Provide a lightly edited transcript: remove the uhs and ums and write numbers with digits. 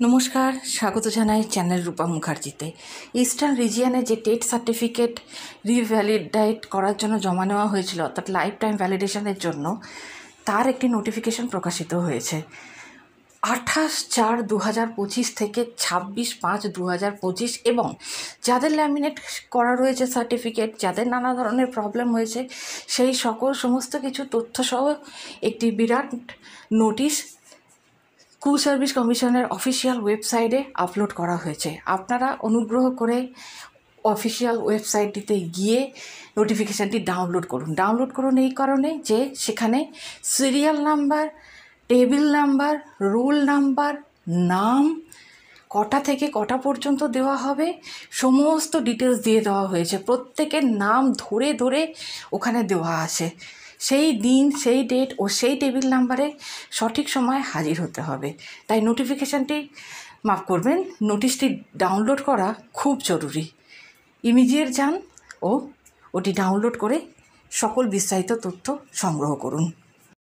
নমস্কার, স্বাগত জানাই চ্যানেল রূপা মুখার্জিতে। ইস্টার্ন রিজিয়নে যে টেট সার্টিফিকেট রিভ্যালিডেট করার জন্য জমা নেওয়া হয়েছিল, অর্থাৎ লাইফ টাইম ভ্যালিডেশনের জন্য, তার একটি নোটিফিকেশন প্রকাশিত হয়েছে 28/4/2025 থেকে 26/5/2025। এবং যাদের ল্যামিনেট করা রয়েছে সার্টিফিকেট, যাদের নানা ধরনের প্রবলেম হয়েছে, সেই সমস্ত কিছু তথ্যসহ একটি বিরাট নোটিশ স্কুল সার্ভিস কমিশনের অফিসিয়াল ওয়েবসাইটে আপলোড করা হয়েছে। আপনারা অনুগ্রহ করে অফিসিয়াল ওয়েবসাইটটিতে গিয়ে নোটিফিকেশানটি ডাউনলোড করুন এই কারণে যে সেখানে serial number, table number, roll number, নাম, কটা থেকে কটা পর্যন্ত দেওয়া হবে, সমস্ত ডিটেলস দিয়ে দেওয়া হয়েছে। প্রত্যেকের নাম ধরে ধরে ওখানে দেওয়া আছে। সেই দিন, সেই ডেট ও সেই টেবিল নাম্বারে সঠিক সময় হাজির হতে হবে। তাই নোটিশটি ডাউনলোড করা খুব জরুরি। ইমিডিয়েট যান ও ওটি ডাউনলোড করে সকল বিস্তারিত তথ্য সংগ্রহ করুন।